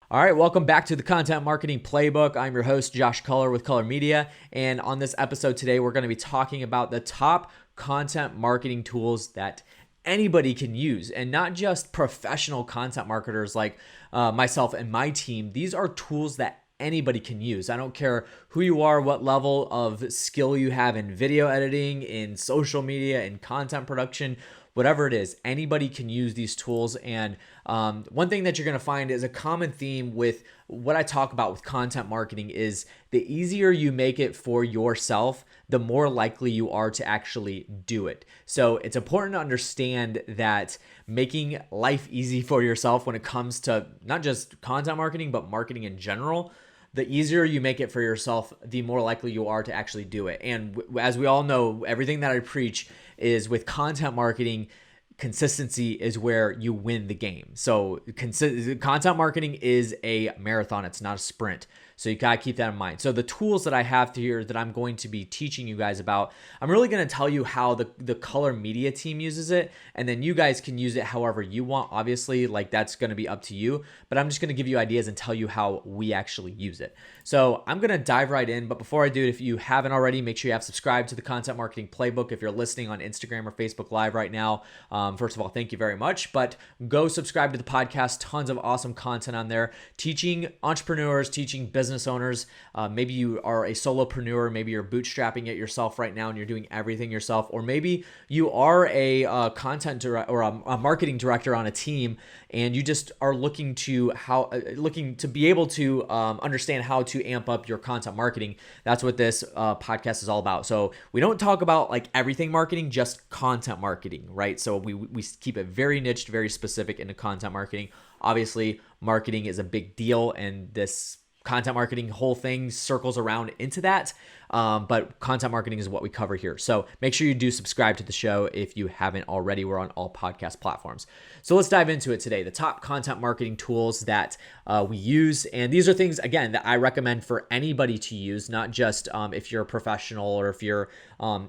All right, welcome back to the Content Marketing Playbook. I'm your host, Josh Culler with Culler Media. And on this episode today, we're going to be talking about the top content marketing tools that anybody can use, and not just professional content marketers like myself and my team. These are tools that anybody can use. I don't care who you are, what level of skill you have in video editing, in social media, in content production, whatever it is, anybody can use these tools. And one thing that you're going to find is a common theme with what I talk about with content marketing is the easier you make it for yourself, the more likely you are to actually do it. So it's important to understand that making life easy for yourself when it comes to not just content marketing, but marketing in general, the easier you make it for yourself, the more likely you are to actually do it. And as we all know, everything that I preach is with content marketing, consistency is where you win the game. So content marketing is a marathon. It's not a sprint. So you gotta keep that in mind. So the tools that I have here that I'm going to be teaching you guys about, I'm really gonna tell you how the Culler Media team uses it, and then you guys can use it however you want. Obviously, like that's gonna be up to you, but I'm just gonna give you ideas and tell you how we actually use it. So I'm gonna dive right in, but before I do it, if you haven't already, make sure you have subscribed to the Content Marketing Playbook. If you're listening on Instagram or Facebook Live right now, first of all, thank you very much, but go subscribe to the podcast. Tons of awesome content on there, teaching entrepreneurs, teaching business owners. Maybe you are a solopreneur, maybe you're bootstrapping it yourself right now and you're doing everything yourself, or maybe you are a content director or a marketing director on a team, and you just are looking to be able to understand how to amp up your content marketing. That's what this podcast is all about. So we don't talk about like everything marketing, just content marketing, right? So we keep it very niched, very specific into content marketing. Obviously, marketing is a big deal, and this content marketing whole thing circles around into that. But content marketing is what we cover here. So make sure you do subscribe to the show if you haven't already. We're on all podcast platforms. So let's dive into it today. The top content marketing tools that we use. And these are things, again, that I recommend for anybody to use, not just if you're a professional or if you're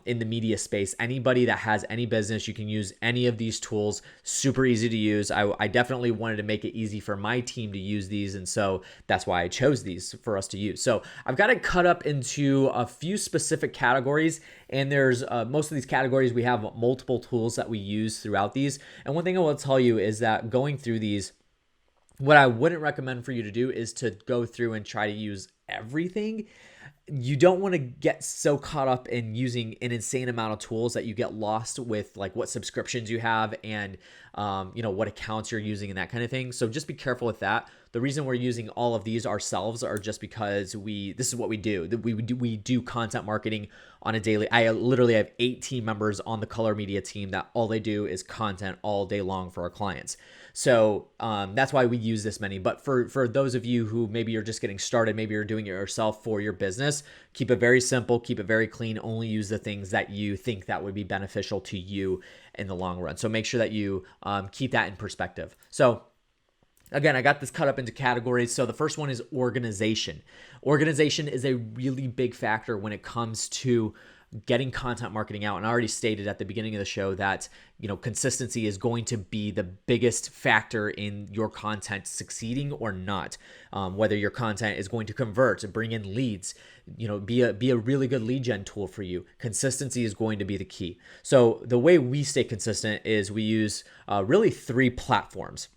in the media space. Anybody that has any business, you can use any of these tools. Super easy to use. I definitely wanted to make it easy for my team to use these. And so that's why I chose these for us to use. So I've got it cut up into a few specific categories, and there's most of these categories we have multiple tools that we use throughout these. And one thing I will tell you is that going through these, what I wouldn't recommend for you to do is to go through and try to use everything. You don't want to get so caught up in using an insane amount of tools that you get lost with like what subscriptions you have and what accounts you're using and that kind of thing. So just be careful with that. The reason we're using all of these ourselves are just because this is what we do. We do content marketing on a daily. I literally have 8 team members on the Culler Media team that all they do is content all day long for our clients. So that's why we use this many. But for those of you who maybe you're just getting started, maybe you're doing it yourself for your business, keep it very simple, keep it very clean. Only use the things that you think that would be beneficial to you in the long run. So make sure that you keep that in perspective. So again, I got this cut up into categories. So the first one is organization. Organization is a really big factor when it comes to getting content marketing out. And I already stated at the beginning of the show that, consistency is going to be the biggest factor in your content succeeding or not. Whether your content is going to convert and bring in leads, be a really good lead gen tool for you. Consistency is going to be the key. So the way we stay consistent is we use really 3 platforms.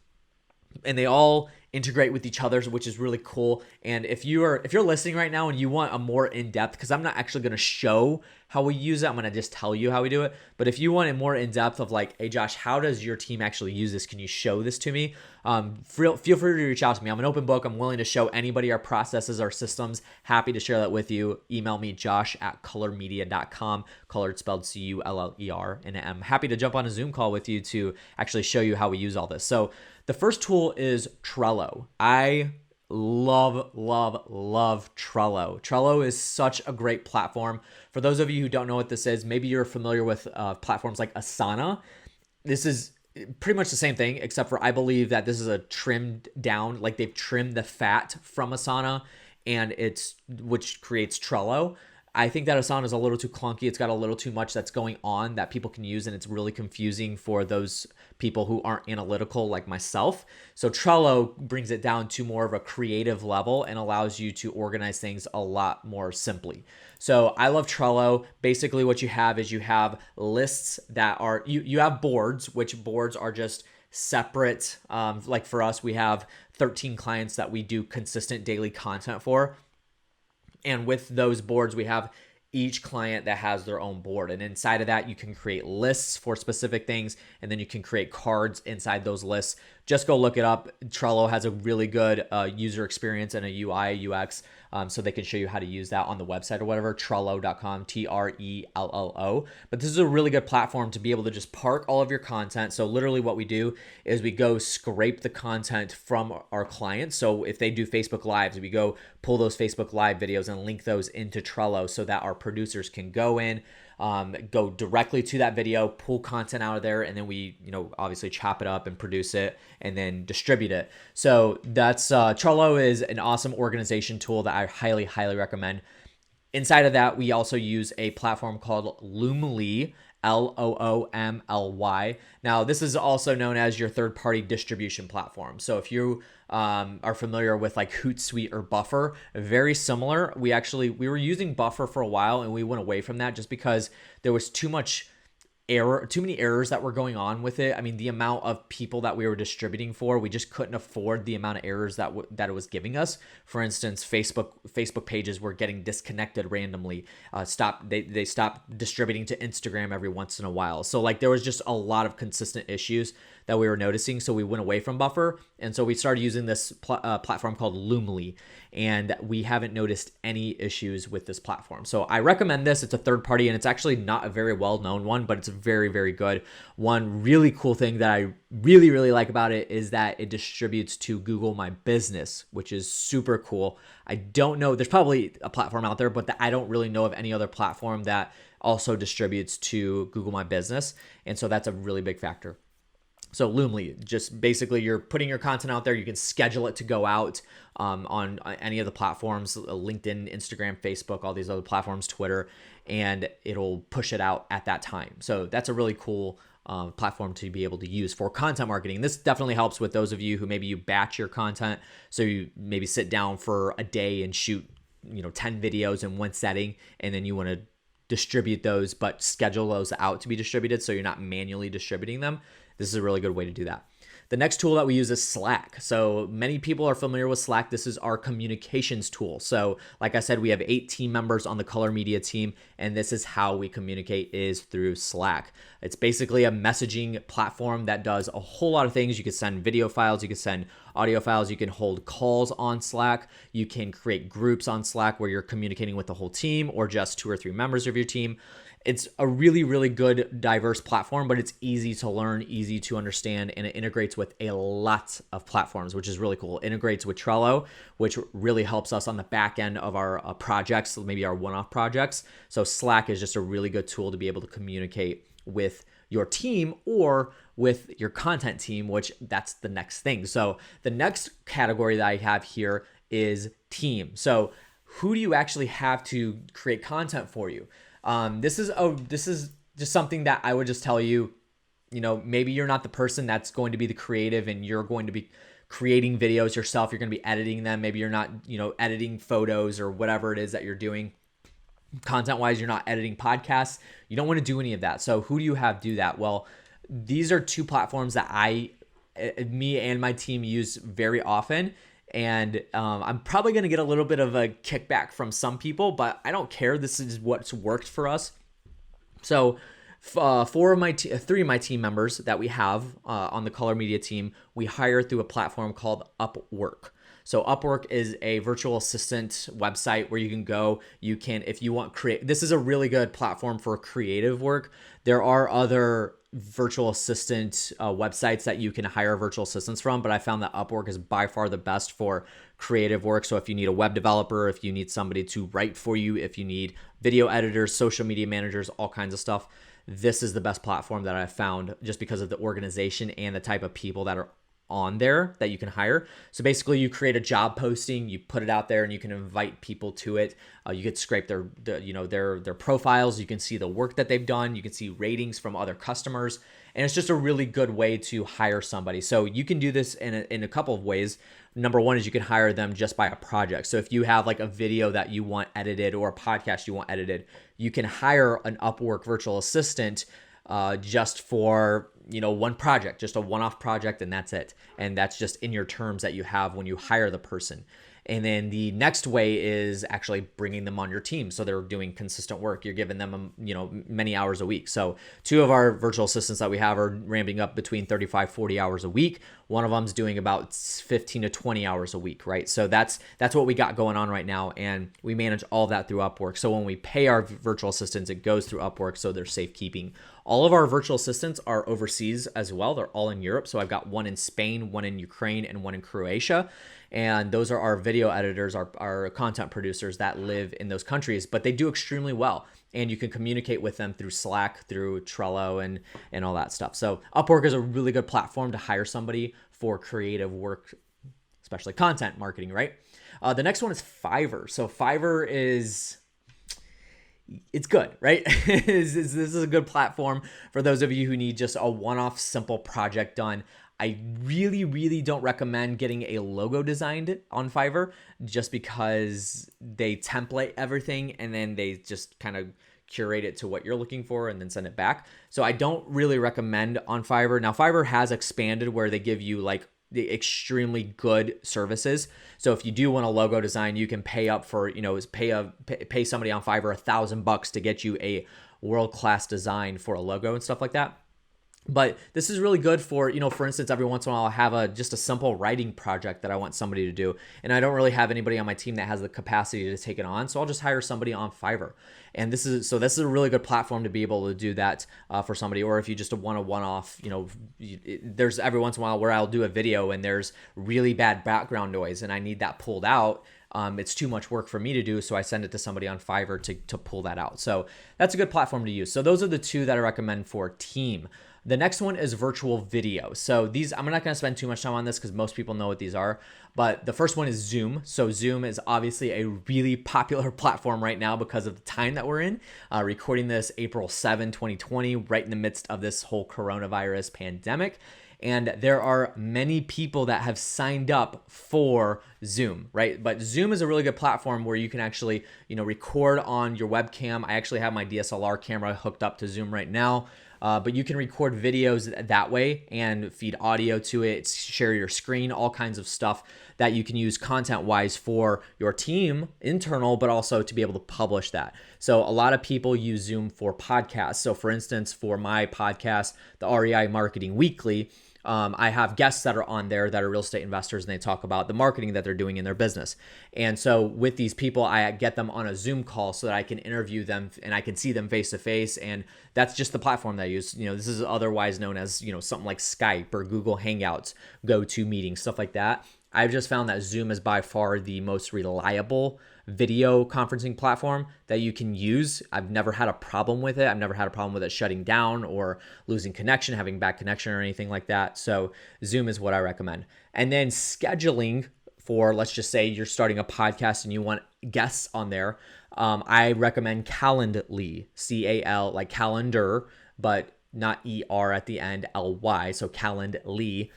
And they all integrate with each other, which is really cool. And if you're listening right now and you want a more in-depth, because I'm not actually going to show how we use it, I'm going to just tell you how we do it. But if you want a more in-depth of like, hey Josh, how does your team actually use this? Can you show this to me? Feel free to reach out to me. I'm an open book. I'm willing to show anybody our processes, our systems. Happy to share that with you. Email me, josh@cullermedia.com. Culler spelled Culler. And I'm happy to jump on a Zoom call with you to actually show you how we use all this. So the first tool is Trello. I love Trello. Trello is such a great platform. For those of you who don't know what this is, maybe you're familiar with platforms like Asana. This is pretty much the same thing, except for I believe that this is a trimmed down, like they've trimmed the fat from Asana, and which creates Trello. I think that Asana is a little too clunky. It's got a little too much that's going on that people can use, and it's really confusing for those people who aren't analytical like myself. So Trello brings it down to more of a creative level and allows you to organize things a lot more simply. So I love Trello. Basically what you have is you have lists that are, you have boards, which boards are just separate. Like for us, we have 13 clients that we do consistent daily content for. And with those boards, we have each client that has their own board. And inside of that, you can create lists for specific things, and then you can create cards inside those lists. Just go look it up. Trello has a really good user experience and a UI, UX, so they can show you how to use that on the website or whatever, Trello.com, Trello. But this is a really good platform to be able to just park all of your content. So literally what we do is we go scrape the content from our clients. So if they do Facebook Lives, we go pull those Facebook Live videos and link those into Trello so that our producers can go in, go directly to that video, pull content out of there, and then we, obviously chop it up and produce it and then distribute it. So that's Trello is an awesome organization tool that I highly, highly recommend. Inside of that, we also use a platform called Lumely, Loomly. Now, this is also known as your third-party distribution platform. So if you are familiar with like Hootsuite or Buffer, very similar. We were using Buffer for a while and we went away from that just because there was too many errors that were going on with it. I mean, the amount of people that we were distributing for, we just couldn't afford the amount of errors that it was giving us. For instance, Facebook pages were getting disconnected randomly. They stopped distributing to Instagram every once in a while. So like there was just a lot of consistent issues that we were noticing. So we went away from Buffer. And so we started using this platform called Lumely. And we haven't noticed any issues with this platform. So I recommend this. It's a third party and it's actually not a very well-known one, but it's very, very good. One really cool thing that I really, really like about it is that it distributes to Google My Business, which is super cool. I don't know, there's probably a platform out there, but I don't really know of any other platform that also distributes to Google My Business. And so that's a really big factor. So Lumely, just basically you're putting your content out there. You can schedule it to go out on any of the platforms, LinkedIn, Instagram, Facebook, all these other platforms, Twitter, and it'll push it out at that time. So that's a really cool platform to be able to use for content marketing. This definitely helps with those of you who maybe you batch your content. So you maybe sit down for a day and shoot 10 videos in one setting, and then you want to distribute those, but schedule those out to be distributed so you're not manually distributing them. This is a really good way to do that. The next tool that we use is Slack. So many people are familiar with Slack. This is our communications tool. So like I said, we have 8 team members on the Culler Media team, and this is how we communicate is through Slack. It's basically a messaging platform that does a whole lot of things. You can send video files, you can send audio files, you can hold calls on Slack, you can create groups on Slack where you're communicating with the whole team or just 2 or 3 members of your team. It's a really, really good, diverse platform, but it's easy to learn, easy to understand, and it integrates with a lot of platforms, which is really cool. It integrates with Trello, which really helps us on the back end of our projects, maybe our one-off projects. So Slack is just a really good tool to be able to communicate with your team or with your content team, which that's the next thing. So the next category that I have here is team. So who do you actually have to create content for you? This is just something that I would just tell you, maybe you're not the person that's going to be the creative and you're going to be creating videos yourself. You're going to be editing them. Maybe you're not, editing photos or whatever it is that you're doing. Content wise, you're not editing podcasts. You don't want to do any of that. So who do you have do that? Well, these are 2 platforms that me and my team use very often. And I'm probably going to get a little bit of a kickback from some people, but I don't care. This is what's worked for us. So 3 of my team members that we have on the Culler Media team, we hire through a platform called Upwork. So Upwork is a virtual assistant website where you can go, if you want this is a really good platform for creative work. There are other virtual assistant websites that you can hire virtual assistants from, but I found that Upwork is by far the best for creative work. So if you need a web developer, if you need somebody to write for you, if you need video editors, social media managers, all kinds of stuff, this is the best platform that I've found just because of the organization and the type of people that are on there that you can hire. So basically you create a job posting, you put it out there, and you can invite people to it. You could scrape their profiles. You can see the work that they've done. You can see ratings from other customers. And it's just a really good way to hire somebody. So you can do this in a couple of ways. Number one is you can hire them just by a project. So if you have like a video that you want edited or a podcast you want edited, you can hire an Upwork virtual assistant just for one project, just a one-off project, and that's it. And that's just in your terms that you have when you hire the person. And then the next way is actually bringing them on your team. So they're doing consistent work. You're giving them, many hours a week. So 2 of our virtual assistants that we have are ramping up between 35, 40 hours a week. One of them's doing about 15 to 20 hours a week, right? So that's what we got going on right now. And we manage all that through Upwork. So when we pay our virtual assistants, it goes through Upwork. So they're safekeeping. All of our virtual assistants are overseas as well. They're all in Europe. So I've got one in Spain, one in Ukraine, and one in Croatia. And those are our video editors, our content producers that live in those countries, but they do extremely well. And you can communicate with them through Slack, through Trello, and all that stuff. So Upwork is a really good platform to hire somebody for creative work, especially content marketing, right? The next one is Fiverr. So Fiverr it's good, right? This is a good platform for those of you who need just a one-off simple project done. I really, really don't recommend getting a logo designed on Fiverr just because they template everything and then they just kind of curate it to what you're looking for and then send it back. So I don't really recommend on Fiverr. Now, Fiverr has expanded where they give you like the extremely good services. So if you do want a logo design, you can pay up for, pay somebody on Fiverr $1,000 to get you a world-class design for a logo and stuff like that. But this is really good for, for instance, every once in a while I have just a simple writing project that I want somebody to do. And I don't really have anybody on my team that has the capacity to take it on. So I'll just hire somebody on Fiverr. And this is a really good platform to be able to do that for somebody. Or if you just want a one-off, there's every once in a while where I'll do a video and there's really bad background noise and I need that pulled out. It's too much work for me to do, so I send it to somebody on Fiverr to pull that out. So that's a good platform to use. So those are the 2 that I recommend for team. The next one is virtual video. So these, I'm not going to spend too much time on this because most people know what these are, but the first one is Zoom. So Zoom is obviously a really popular platform right now because of the time that we're in. Recording this April 7, 2020, right in the midst of this whole coronavirus pandemic. And there are many people that have signed up for Zoom, right? But Zoom is a really good platform where you can actually, record on your webcam. I actually have my DSLR camera hooked up to Zoom right now. But you can record videos that way and feed audio to it, share your screen, all kinds of stuff that you can use content-wise for your team, internal, but also to be able to publish that. So a lot of people use Zoom for podcasts. So for instance, for my podcast, the REI Marketing Weekly, I have guests that are on there that are real estate investors, and they talk about the marketing that they're doing in their business. And so with these people, I get them on a Zoom call so that I can interview them and I can see them face to face. And that's just the platform that I use. This is otherwise known as, something like Skype or Google Hangouts, GoToMeeting, stuff like that. I've just found that Zoom is by far the most reliable video conferencing platform that you can use. I've never had a problem with it. I've never had a problem with it shutting down or losing connection, having bad connection or anything like that. So Zoom is what I recommend. And then scheduling for, let's just say you're starting a podcast and you want guests on there. I recommend Calendly, C-A-L, like calendar, but not E-R at the end, L-Y. So Calendly.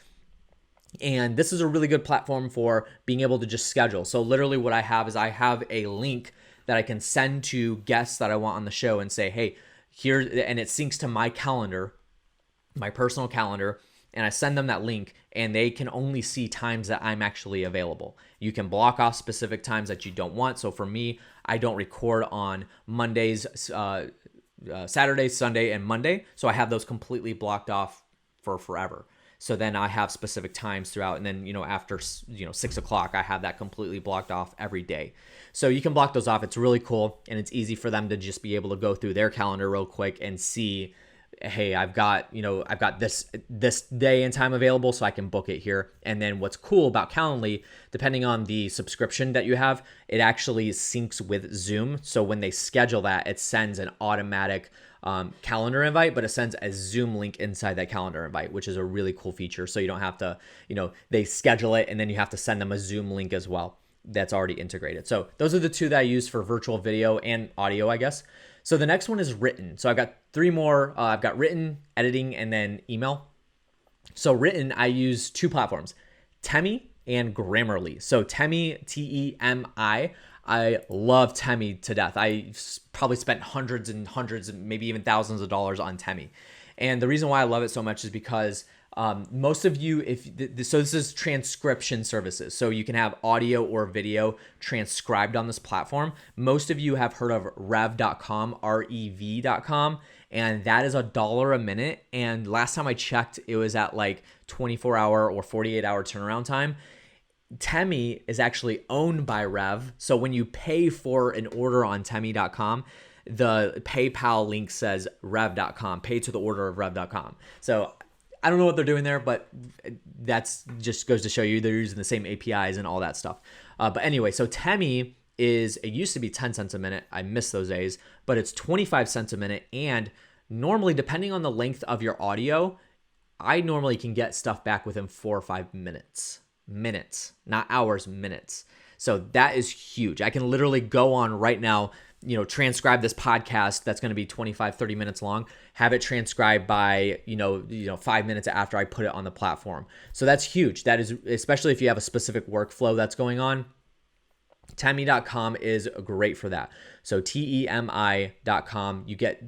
And this is a really good platform for being able to just schedule. So literally what I have is I have a link that I can send to guests that I want on the show and say, hey, here, and it syncs to my calendar, my personal calendar, and I send them that link and they can only see times that I'm actually available. You can block off specific times that you don't want. So for me, I don't record on Mondays, Saturday, Sunday, and Monday. So I have those completely blocked off for forever. So then I have specific times throughout. And then, after, 6 o'clock, I have that completely blocked off every day. So you can block those off. It's really cool. And it's easy for them to just be able to go through their calendar real quick and see, hey, I've got this day and time available, so I can book it here. And then what's cool about Calendly, depending on the subscription that you have, it actually syncs with Zoom. So when they schedule that, it sends an automatic calendar invite, but it sends a Zoom link inside that calendar invite, which is a really cool feature. So you don't have to, they schedule it and then you have to send them a Zoom link as well that's already integrated. So those are the two that I use for virtual video and audio, I guess. So the next one is written. So I've got three more. I've got written, editing, and then email. So written, I use two platforms, Temi and Grammarly. So Temi, Temi, I love Temi to death. I probably spent hundreds and hundreds, and maybe even thousands of dollars on Temi. And the reason why I love it so much is because most of you, so this is transcription services. So you can have audio or video transcribed on this platform. Most of you have heard of rev.com, rev.com, and that is $1 a minute. And last time I checked, it was at like 24-hour or 48-hour turnaround time. Temi is actually owned by Rev. So when you pay for an order on Temi.com, the PayPal link says rev.com, pay to the order of rev.com. So I don't know what they're doing there, but that's just goes to show you they're using the same APIs and all that stuff. But anyway, so Temi it used to be 10 cents a minute. I miss those days, but it's 25 cents a minute. And normally, depending on the length of your audio, I normally can get stuff back within 4 or 5 minutes, not hours, minutes. So that is huge. I can literally go on right now, transcribe this podcast that's going to be 25, 30 minutes long, have it transcribed by, 5 minutes after I put it on the platform. So that's huge. That is, especially if you have a specific workflow that's going on. Temi.com is great for that. So Temi.com, you get,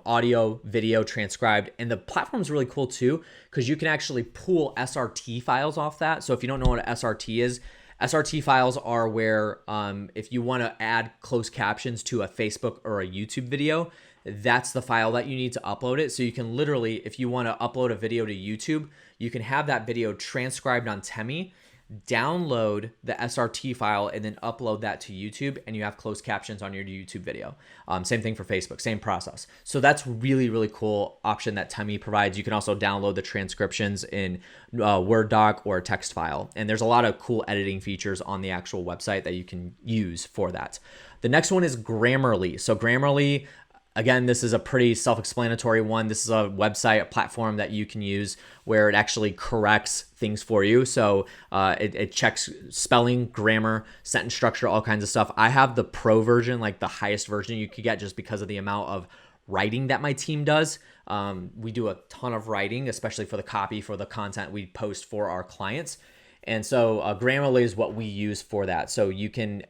audio, video transcribed, and the platform is really cool too, because you can actually pull SRT files off that. So if you don't know what an SRT is, SRT files are where if you want to add closed captions to a Facebook or a YouTube video, that's the file that you need to upload it. So you can literally, if you want to upload a video to YouTube, you can have that video transcribed on Temi, download the SRT file, and then upload that to YouTube, and you have closed captions on your YouTube video. Same thing for Facebook, same process. So that's really, really cool option that Temi provides. You can also download the transcriptions in Word doc or a text file. And there's a lot of cool editing features on the actual website that you can use for that. The next one is Grammarly. So Grammarly, again, this is a pretty self-explanatory one. This is a website, a platform that you can use where it actually corrects things for you. So it checks spelling, grammar, sentence structure, all kinds of stuff. I have the pro version, like the highest version you could get, just because of the amount of writing that my team does. We do a ton of writing, especially for the copy, for the content we post for our clients. And so Grammarly is what we use for that. So you can,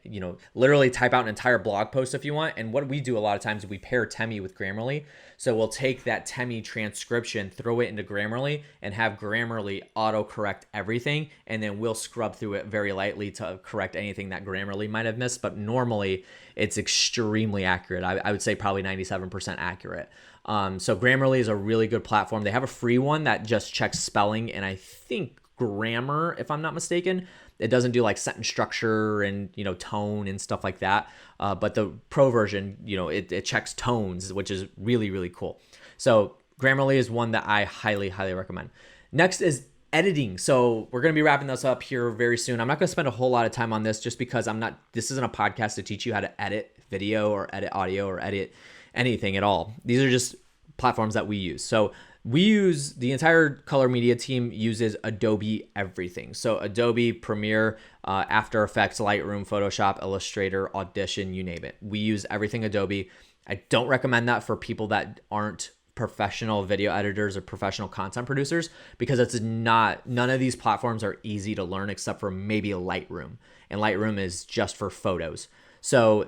literally type out an entire blog post if you want. And what we do a lot of times is we pair Temi with Grammarly. So we'll take that Temi transcription, throw it into Grammarly, and have Grammarly autocorrect everything. And then we'll scrub through it very lightly to correct anything that Grammarly might have missed. But normally it's extremely accurate. I would say probably 97% accurate. So Grammarly is a really good platform. They have a free one that just checks spelling, and I think grammar, if I'm not mistaken. It doesn't do like sentence structure and tone and stuff like that. But the pro version, it checks tones, which is really, really cool. So Grammarly is one that I highly, highly recommend. Next is editing. So we're going to be wrapping this up here very soon. I'm not going to spend a whole lot of time on this just because this isn't a podcast to teach you how to edit video or edit audio or edit anything at all. These are just platforms that we use. So the entire Culler Media team uses Adobe everything. So Adobe, Premiere, After Effects, Lightroom, Photoshop, Illustrator, Audition, you name it. We use everything Adobe. I don't recommend that for people that aren't professional video editors or professional content producers, because none of these platforms are easy to learn except for maybe Lightroom. And Lightroom is just for photos. So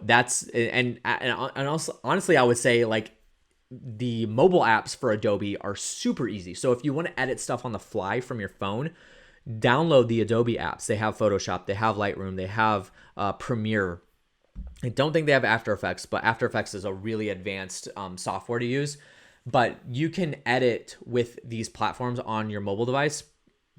and also, honestly, I would say like, the mobile apps for Adobe are super easy. So if you want to edit stuff on the fly from your phone, download the Adobe apps. They have Photoshop, they have Lightroom, they have Premiere. I don't think they have After Effects, but After Effects is a really advanced software to use. But you can edit with these platforms on your mobile device,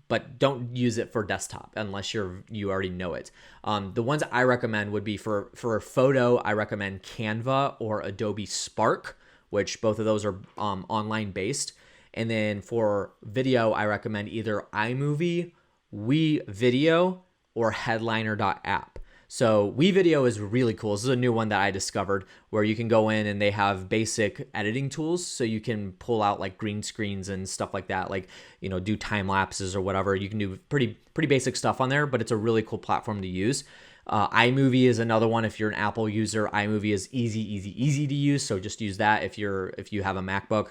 but don't use it for desktop unless you already know it. The ones I recommend would be for a photo, I recommend Canva or Adobe Spark, which both of those are online based. And then for video, I recommend either iMovie, WeVideo, or Headliner.app. So WeVideo is really cool. This is a new one that I discovered where you can go in and they have basic editing tools. So you can pull out like green screens and stuff like that, like, do time lapses or whatever. You can do pretty basic stuff on there, but it's a really cool platform to use. iMovie is another one. If you're an Apple user, iMovie is easy to use. So just use that if you have a MacBook.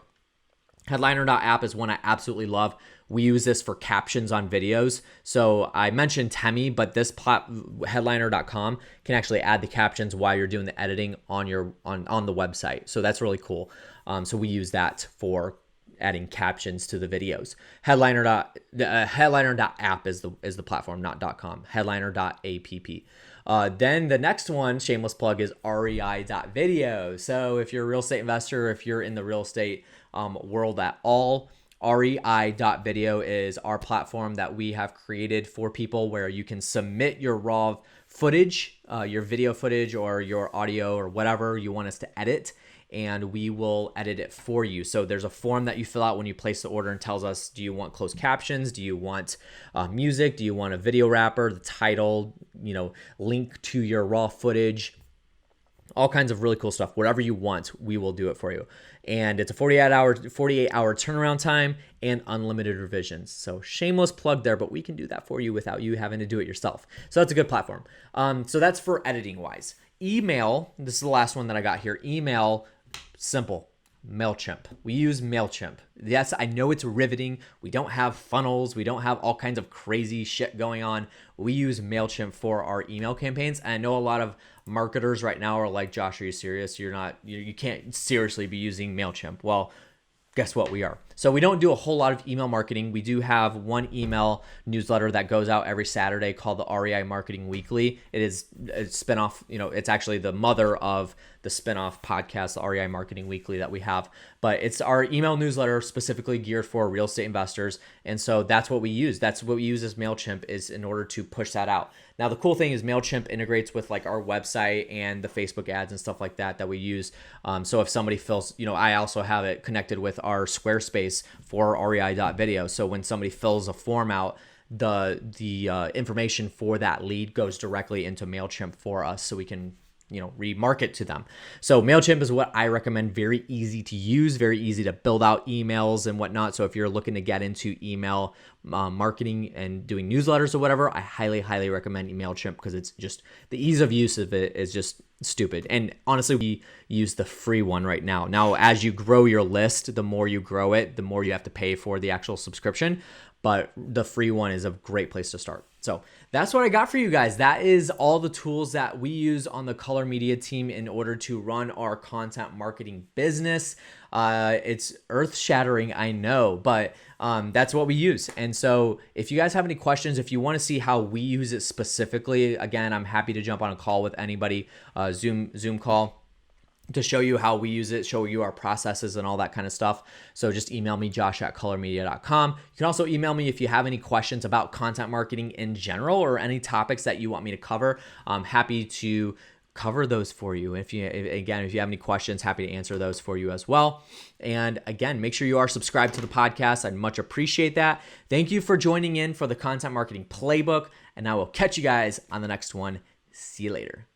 Headliner.app is one I absolutely love. We use this for captions on videos. So I mentioned Temi, but this headliner.com can actually add the captions while you're doing the editing on the website. So that's really cool. So we use that for adding captions to the videos. Headliner.app is the platform, not .com. Headliner.app. Then the next one, shameless plug, is rei.video. So if you're a real estate investor, if you're in the real estate world at all, rei.video is our platform that we have created for people where you can submit your raw footage, your video footage or your audio or whatever you want us to edit, and we will edit it for you. So there's a form that you fill out when you place the order and tells us, do you want closed captions? Do you want music? Do you want a video wrapper, the title, link to your raw footage? All kinds of really cool stuff. Whatever you want, we will do it for you. And it's a 48-hour turnaround time and unlimited revisions. So shameless plug there, but we can do that for you without you having to do it yourself. So that's a good platform. So that's for editing wise. Email, this is the last one that I got here. Email, simple. MailChimp. We use MailChimp. Yes, I know it's riveting. We don't have funnels. We don't have all kinds of crazy shit going on. We use MailChimp for our email campaigns. And I know a lot of marketers right now are like, Josh, are you serious? You can't seriously be using MailChimp. Well, guess what? We are. So we don't do a whole lot of email marketing. We do have one email newsletter that goes out every Saturday called the REI Marketing Weekly. It is a spinoff, it's actually the mother of the spinoff podcast, the REI Marketing Weekly that we have. But it's our email newsletter specifically geared for real estate investors. And so that's what we use. That's what we use as MailChimp is in order to push that out. Now, the cool thing is MailChimp integrates with like our website and the Facebook ads and stuff like that we use. So if somebody fills, I also have it connected with our Squarespace for rei.video. So when somebody fills a form out, the information for that lead goes directly into MailChimp for us so we can remarket to them. So MailChimp is what I recommend. Very easy to use, very easy to build out emails and whatnot. So if you're looking to get into email marketing and doing newsletters or whatever, I highly recommend MailChimp because it's just the ease of use of it is just stupid. And honestly, we use the free one right now. Now, as you grow your list, the more you grow it, the more you have to pay for the actual subscription. But the free one is a great place to start. So that's what I got for you guys. That is all the tools that we use on the Culler Media team in order to run our content marketing business. It's earth-shattering, I know, but that's what we use. And so if you guys have any questions, if you want to see how we use it specifically, again, I'm happy to jump on a call with anybody, Zoom call, to show you how we use it, show you our processes and all that kind of stuff. So just email me, josh@cullermedia.com. You can also email me if you have any questions about content marketing in general or any topics that you want me to cover. I'm happy to cover those for you. If you have any questions, happy to answer those for you as well. And again, make sure you are subscribed to the podcast. I'd much appreciate that. Thank you for joining in for the Content Marketing Playbook, and I will catch you guys on the next one. See you later.